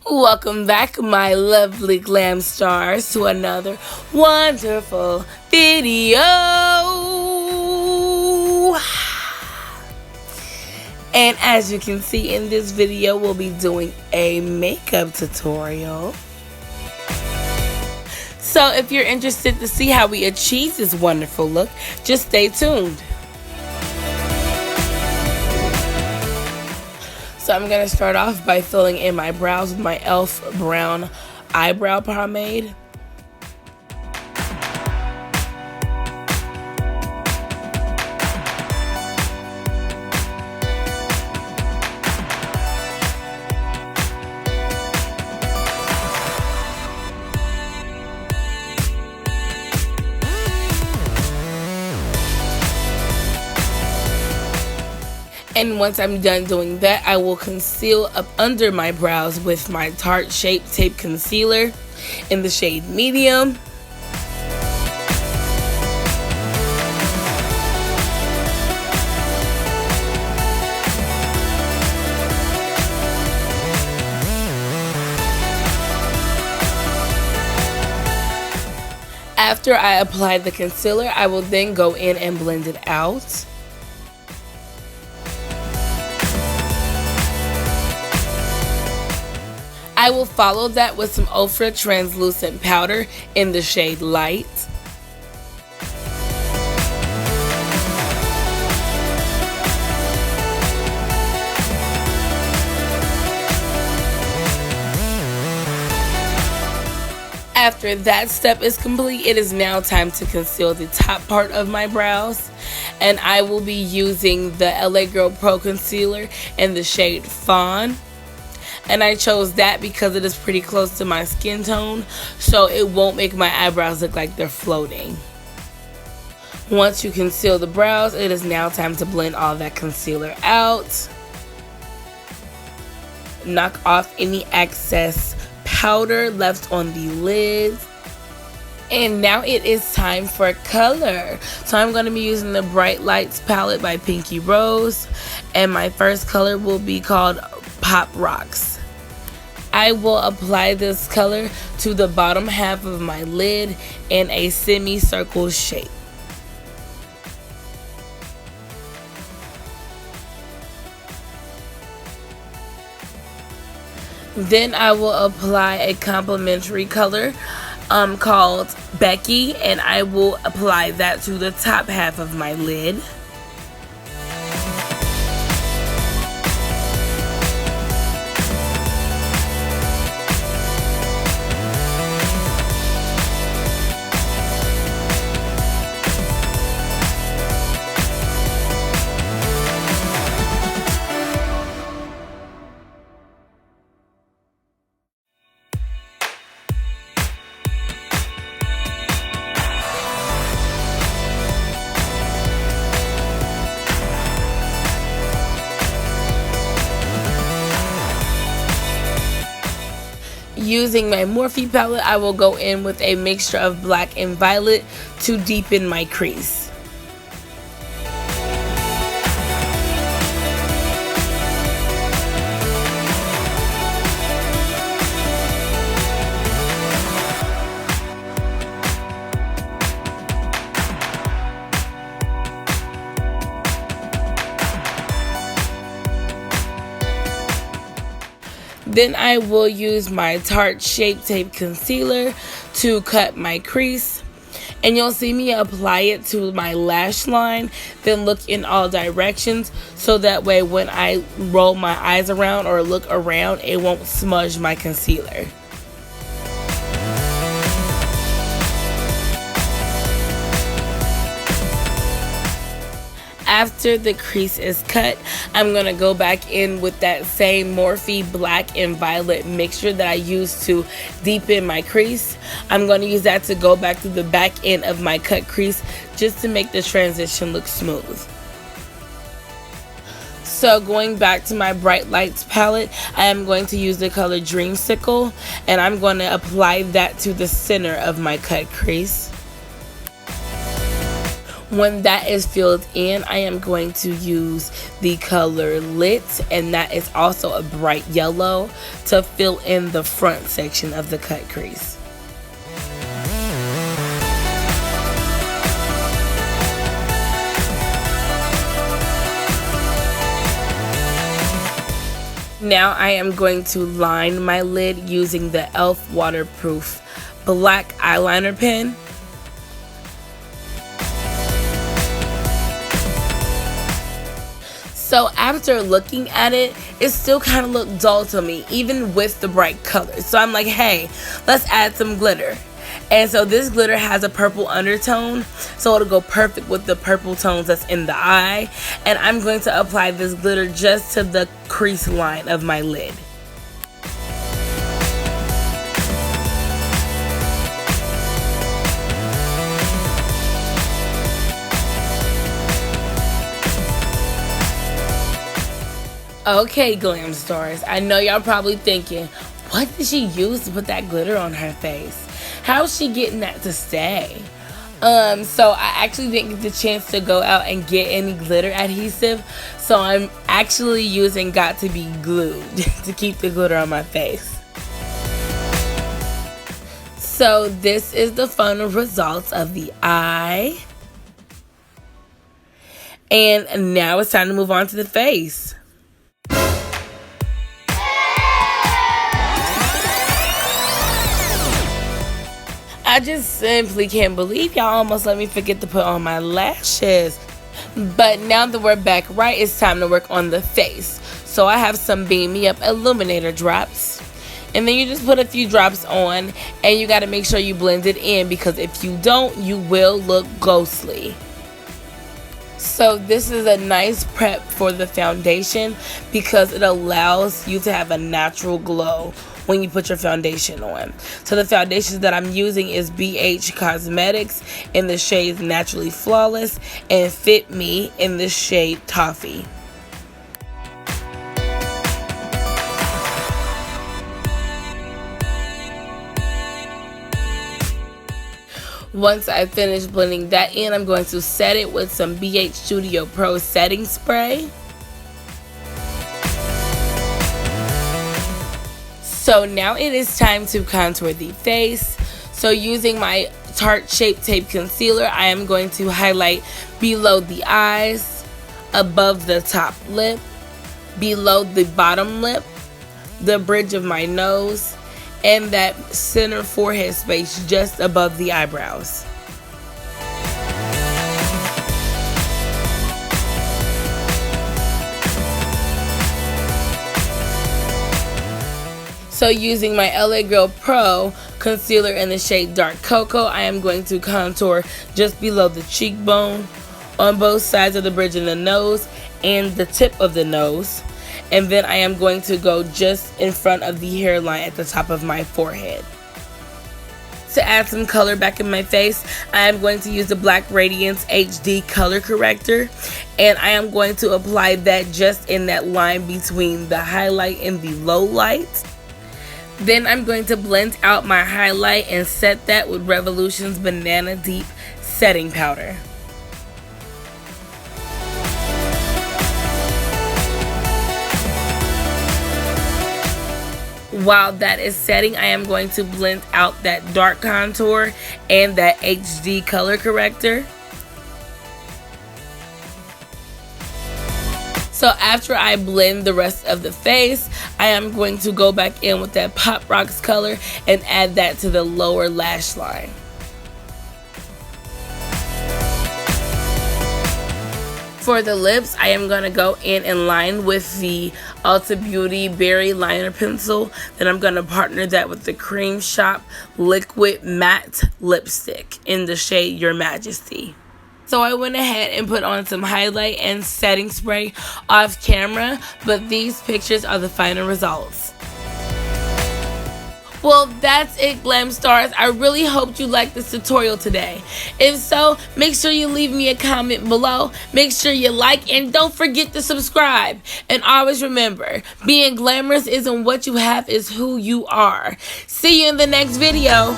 Welcome back, my lovely glam stars, to another wonderful video. And as you can see in this video, we'll be doing a makeup tutorial. So if you're interested to see how we achieve this wonderful look, just stay tuned. So I'm going to start off by filling in my brows with my e.l.f. brown eyebrow pomade. And once I'm done doing that, I will conceal up under my brows with my Tarte Shape Tape Concealer in the shade Medium. After I apply the concealer, I will then go in and blend it out. I will follow that with some Ultra Translucent Powder in the shade Light. After that step is complete, it is now time to conceal the top part of my brows. And I will be using the LA Girl Pro Concealer in the shade Fawn. And I chose that because it is pretty close to my skin tone, so it won't make my eyebrows look like they're floating. Once you conceal the brows, it is now time to blend all that concealer out. Knock off any excess powder left on the lids. And now it is time for color. So I'm going to be using the Bright Lights palette by Pinky Rose. And my first color will be called Pop Rocks. I will apply this color to the bottom half of my lid in a semicircle shape. Then I will apply a complementary color called Becky, and I will apply that to the top half of my lid. Using my Morphe palette, I will go in with a mixture of black and violet to deepen my crease. Then I will use my Tarte Shape Tape Concealer to cut my crease. And you'll see me apply it to my lash line, then look in all directions, so that way when I roll my eyes around or look around, it won't smudge my concealer. After the crease is cut, I'm going to go back in with that same Morphe black and violet mixture that I used to deepen my crease. I'm going to use that to go back to the back end of my cut crease just to make the transition look smooth. So going back to my Bright Lights palette, I am going to use the color Dreamsicle, and I'm going to apply that to the center of my cut crease. When that is filled in, I am going to use the color Lit, and that is also a bright yellow, to fill in the front section of the cut crease. Now I am going to line my lid using the e.l.f. waterproof black eyeliner pen. So after looking at it, it still kind of looked dull to me, even with the bright colors. So I'm like, hey, let's add some glitter. And so this glitter has a purple undertone, so it'll go perfect with the purple tones that's in the eye. And I'm going to apply this glitter just to the crease line of my lid. Okay, glam stars, I know y'all probably thinking, what did she use to put that glitter on her face? How's she getting that to stay? So I actually didn't get the chance to go out and get any glitter adhesive, so I'm actually using Got To Be Glued to keep the glitter on my face. So this is the final results of the eye. And now it's time to move on to the face. I just simply can't believe y'all almost let me forget to put on my lashes. But now that we're back right, it's time to work on the face. So I have some Beam Me Up illuminator drops. And then you just put a few drops on, and you got to make sure you blend it in, because if you don't, you will look ghostly. So this is a nice prep for the foundation, because it allows you to have a natural glow when you put your foundation on. So the foundations that I'm using is BH Cosmetics in the shade Naturally Flawless, and Fit Me in the shade Toffee. Once I finish blending that in, I'm going to set it with some BH Studio Pro setting spray. So now it is time to contour the face. So using my Tarte Shape Tape Concealer, I am going to highlight below the eyes, above the top lip, below the bottom lip, the bridge of my nose, and that center forehead space just above the eyebrows. So using my LA Girl Pro concealer in the shade Dark Cocoa, I am going to contour just below the cheekbone, on both sides of the bridge of the nose, and the tip of the nose. And then I am going to go just in front of the hairline at the top of my forehead. To add some color back in my face, I am going to use the Black Radiance HD Color Corrector, and I am going to apply that just in that line between the highlight and the low light. Then I'm going to blend out my highlight and set that with Revolution's Banana Deep Setting Powder. While that is setting, I am going to blend out that dark contour and that HD color corrector. So after I blend the rest of the face, I am going to go back in with that Pop Rocks color and add that to the lower lash line. For the lips, I am going to go in and line with the Ulta Beauty Berry Liner Pencil. Then I'm going to partner that with the Cream Shop Liquid Matte Lipstick in the shade Your Majesty. So I went ahead and put on some highlight and setting spray off camera, but these pictures are the final results. Well, that's it, Glam Stars. I really hope you liked this tutorial today. If so, make sure you leave me a comment below. Make sure you like, and don't forget to subscribe. And always remember, being glamorous isn't what you have, it's who you are. See you in the next video.